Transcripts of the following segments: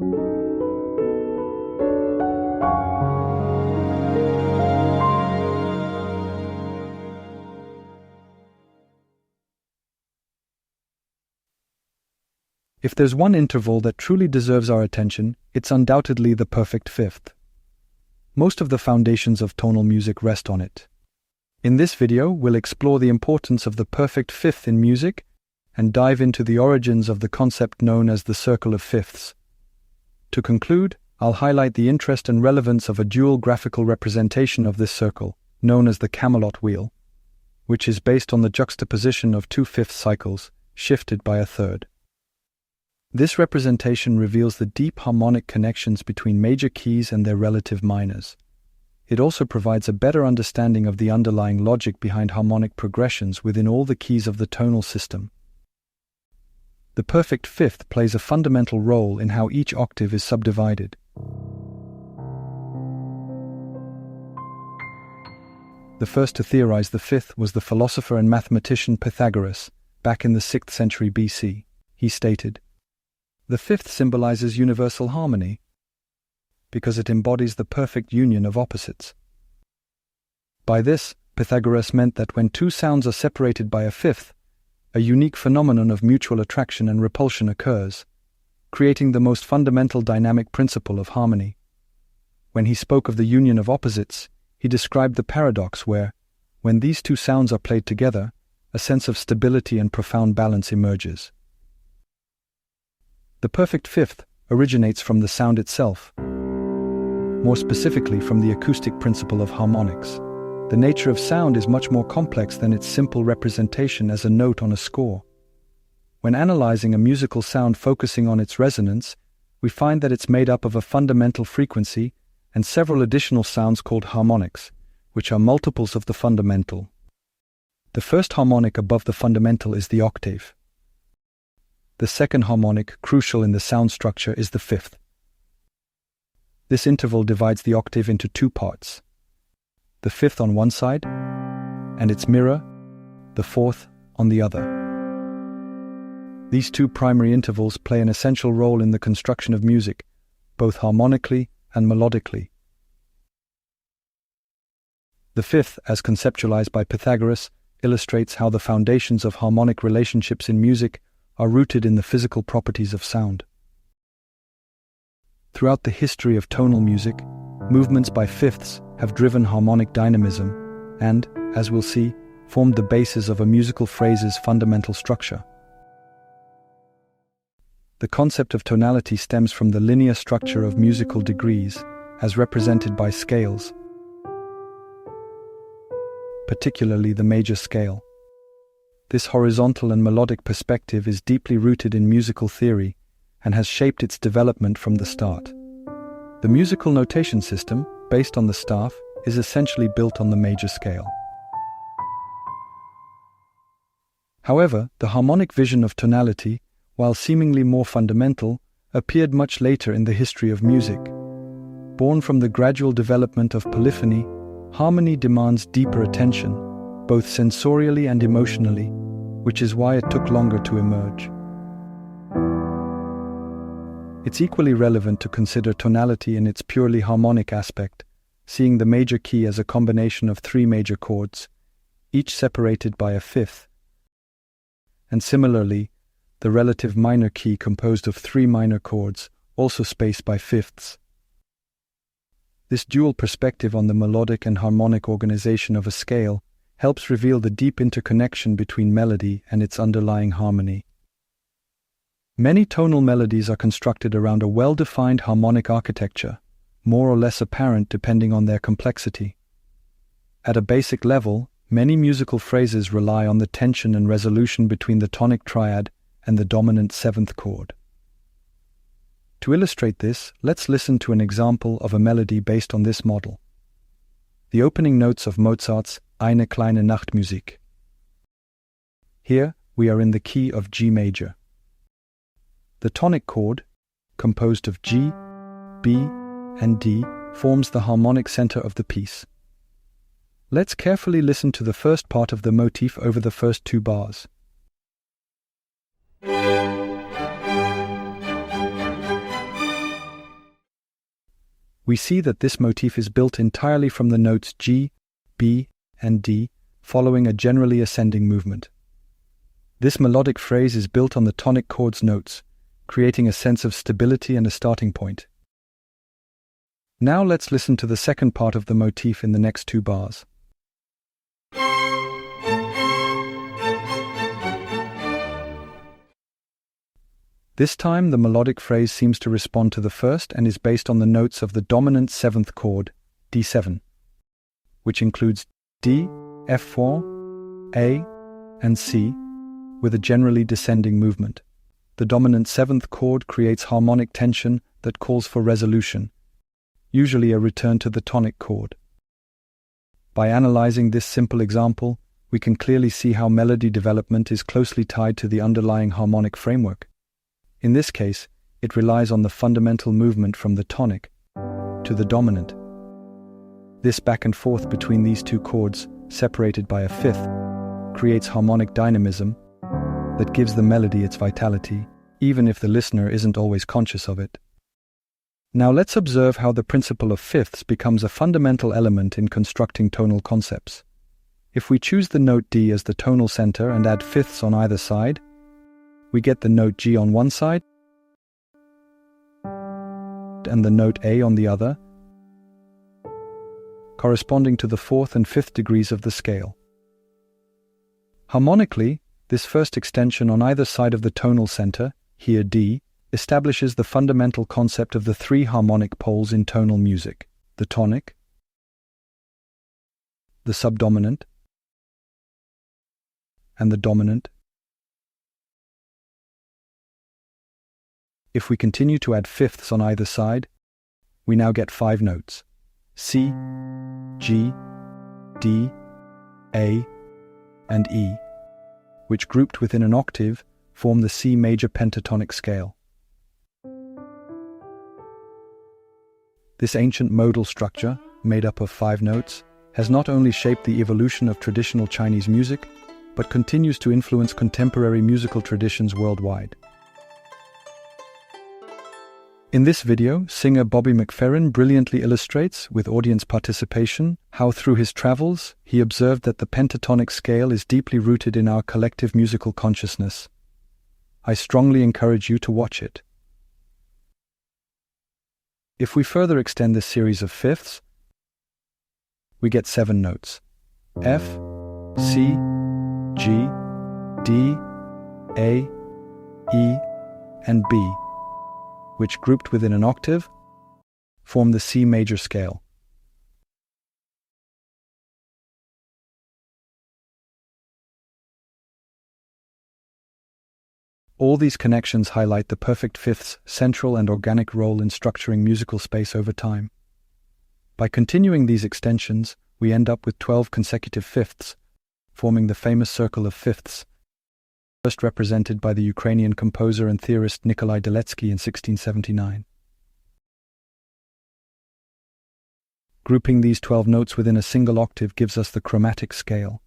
If there's one interval that truly deserves our attention, it's undoubtedly the perfect fifth. Most of the foundations of tonal music rest on it. In this video, we'll explore the importance of the perfect fifth in music and dive into the origins of the concept known as the circle of fifths. To conclude, I'll highlight the interest and relevance of a dual graphical representation of this circle, known as the Camelot Wheel, which is based on the juxtaposition of two fifth cycles, shifted by a third. This representation reveals the deep harmonic connections between major keys and their relative minors. It also provides a better understanding of the underlying logic behind harmonic progressions within all the keys of the tonal system. The perfect fifth plays a fundamental role in how each octave is subdivided. The first to theorize the fifth was the philosopher and mathematician Pythagoras, back in the 6th century BC. He stated, "The fifth symbolizes universal harmony because it embodies the perfect union of opposites." By this, Pythagoras meant that when two sounds are separated by a fifth, a unique phenomenon of mutual attraction and repulsion occurs, creating the most fundamental dynamic principle of harmony. When he spoke of the union of opposites, he described the paradox where, when these two sounds are played together, a sense of stability and profound balance emerges. The perfect fifth originates from the sound itself, more specifically from the acoustic principle of harmonics. The nature of sound is much more complex than its simple representation as a note on a score. When analyzing a musical sound focusing on its resonance, we find that it's made up of a fundamental frequency and several additional sounds called harmonics, which are multiples of the fundamental. The first harmonic above the fundamental is the octave. The second harmonic, crucial in the sound structure, is the fifth. This interval divides the octave into two parts: the fifth on one side, and its mirror, the fourth, on the other. These two primary intervals play an essential role in the construction of music, both harmonically and melodically. The fifth, as conceptualized by Pythagoras, illustrates how the foundations of harmonic relationships in music are rooted in the physical properties of sound. Throughout the history of tonal music, movements by fifths have driven harmonic dynamism and, as we'll see, formed the basis of a musical phrase's fundamental structure. The concept of tonality stems from the linear structure of musical degrees, as represented by scales, particularly the major scale. This horizontal and melodic perspective is deeply rooted in musical theory and has shaped its development from the start. The musical notation system, based on the staff, is essentially built on the major scale. However, the harmonic vision of tonality, while seemingly more fundamental, appeared much later in the history of music. Born from the gradual development of polyphony, harmony demands deeper attention, both sensorially and emotionally, which is why it took longer to emerge. It's equally relevant to consider tonality in its purely harmonic aspect, seeing the major key as a combination of three major chords, each separated by a fifth, and similarly, the relative minor key composed of three minor chords, also spaced by fifths. This dual perspective on the melodic and harmonic organization of a scale helps reveal the deep interconnection between melody and its underlying harmony. Many tonal melodies are constructed around a well-defined harmonic architecture, more or less apparent depending on their complexity. At a basic level, many musical phrases rely on the tension and resolution between the tonic triad and the dominant seventh chord. To illustrate this, let's listen to an example of a melody based on this model. The opening notes of Mozart's Eine, Kleine Nachtmusik. Here, we are in the key of G major. The tonic chord, composed of G, B, and D, forms the harmonic center of the piece. Let's carefully listen to the first part of the motif over the first two bars. We see that this motif is built entirely from the notes G, B, and D, following a generally ascending movement. This melodic phrase is built on the tonic chords notes, creating a sense of stability and a starting point. Now let's listen to the second part of the motif in the next 2 bars. This time, the melodic phrase seems to respond to the first and is based on the notes of the dominant 7th chord, D7, which includes D, F4, A, and C, with a generally descending movement. The dominant 7th chord creates harmonic tension that calls for resolution, usually a return to the tonic chord. By analyzing this simple example, we can clearly see how melody development is closely tied to the underlying harmonic framework. In this case, it relies on the fundamental movement from the tonic to the dominant. This back and forth between these 2 chords, separated by a 5th, creates harmonic dynamism that gives the melody its vitality, even if the listener isn't always conscious of it. Now let's observe how the principle of fifths becomes a fundamental element in constructing tonal concepts. If we choose the note D as the tonal center and add fifths on either side, we get the note G on one side and the note A on the other, corresponding to the 4th and 5th degrees of the scale. Harmonically, this first extension on either side of the tonal center, here D, establishes the fundamental concept of the 3 harmonic poles in tonal music: the tonic, the subdominant, and the dominant. If we continue to add fifths on either side, we now get 5 notes: C, G, D, A, and E, which grouped within an octave form the C major pentatonic scale. This ancient modal structure, made up of 5 notes, has not only shaped the evolution of traditional Chinese music, but continues to influence contemporary musical traditions worldwide. In this video, singer Bobby McFerrin brilliantly illustrates, with audience participation, how through his travels, he observed that the pentatonic scale is deeply rooted in our collective musical consciousness. I strongly encourage you to watch it. If we further extend this series of fifths, we get 7 notes: F, C, G, D, A, E, and B, which grouped within an octave form the C major scale. All these connections highlight the perfect fifth's central and organic role in structuring musical space over time. By continuing these extensions, we end up with 12 consecutive fifths, forming the famous circle of fifths, first represented by the Ukrainian composer and theorist Nikolai Daletsky in 1679. Grouping these 12 notes within a single octave gives us the chromatic scale.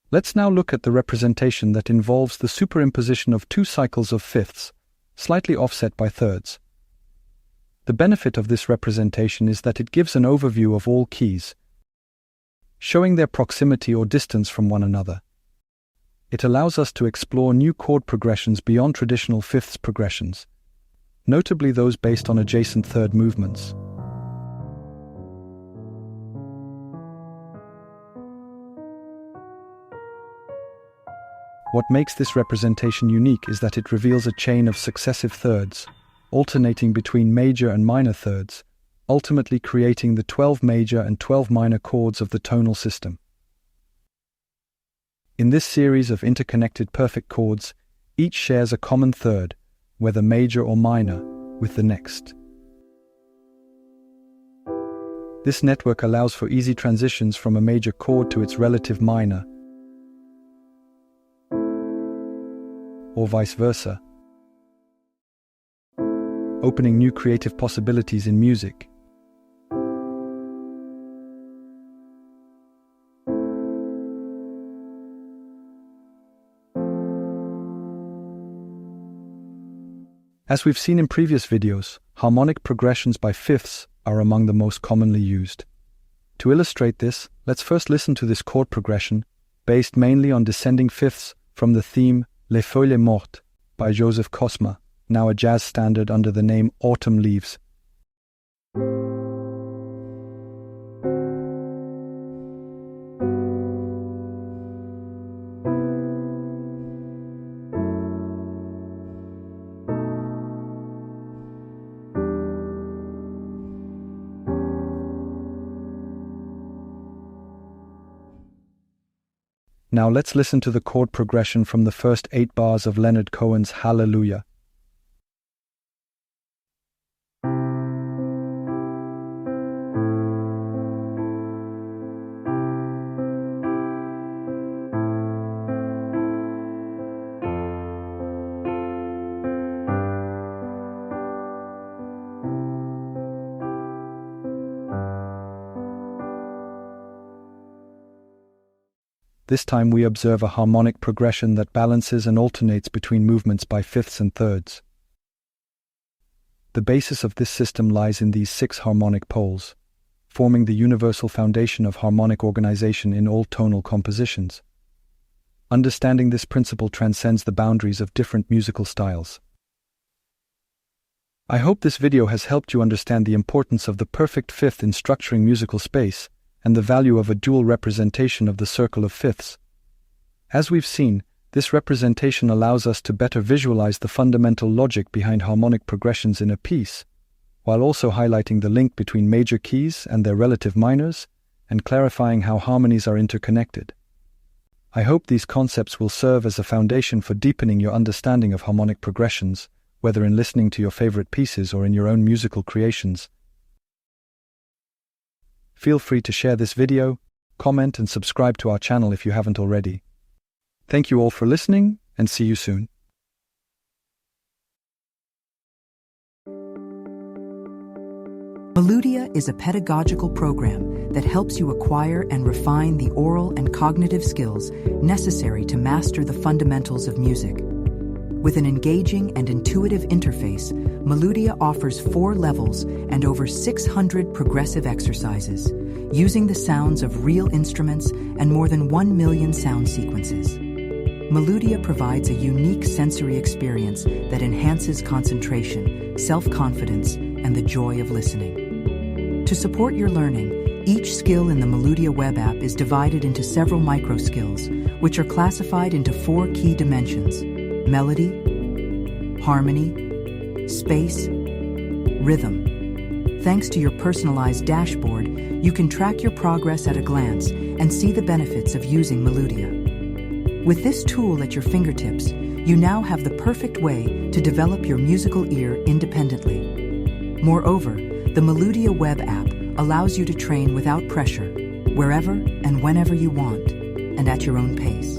Let's now look at the representation that involves the superimposition of 2 cycles of fifths, slightly offset by thirds. The benefit of this representation is that it gives an overview of all keys, showing their proximity or distance from one another. It allows us to explore new chord progressions beyond traditional fifths progressions, notably those based on adjacent third movements. What makes this representation unique is that it reveals a chain of successive thirds, alternating between major and minor thirds, ultimately creating the 12 major and 12 minor chords of the tonal system. In this series of interconnected perfect chords, each shares a common third, whether major or minor, with the next. This network allows for easy transitions from a major chord to its relative minor, or vice versa, opening new creative possibilities in music. As we've seen in previous videos, harmonic progressions by fifths are among the most commonly used. To illustrate this, let's first listen to this chord progression, based mainly on descending fifths from the theme Les Feuilles Mortes by Joseph Cosma, now a jazz standard under the name Autumn Leaves. Now let's listen to the chord progression from the first 8 bars of Leonard Cohen's Hallelujah. This time we observe a harmonic progression that balances and alternates between movements by fifths and thirds. The basis of this system lies in these 6 harmonic poles, forming the universal foundation of harmonic organization in all tonal compositions. Understanding this principle transcends the boundaries of different musical styles. I hope this video has helped you understand the importance of the perfect fifth in structuring musical space, and the value of a dual representation of the circle of fifths. As we've seen, this representation allows us to better visualize the fundamental logic behind harmonic progressions in a piece, while also highlighting the link between major keys and their relative minors, and clarifying how harmonies are interconnected. I hope these concepts will serve as a foundation for deepening your understanding of harmonic progressions, whether in listening to your favorite pieces or in your own musical creations. Feel free to share this video, comment and subscribe to our channel if you haven't already. Thank you all for listening, and see you soon. Melodia is a pedagogical program that helps you acquire and refine the oral and cognitive skills necessary to master the fundamentals of music. With an engaging and intuitive interface, Melodia offers 4 levels and over 600 progressive exercises, using the sounds of real instruments and more than 1 million sound sequences. Melodia provides a unique sensory experience that enhances concentration, self-confidence, and the joy of listening. To support your learning, each skill in the Melodia web app is divided into several micro-skills, which are classified into 4 key dimensions: melody, harmony, space, rhythm. Thanks to your personalized dashboard, you can track your progress at a glance and see the benefits of using Melodia. With this tool at your fingertips, you now have the perfect way to develop your musical ear independently. Moreover, the Melodia web app allows you to train without pressure, wherever and whenever you want, and at your own pace.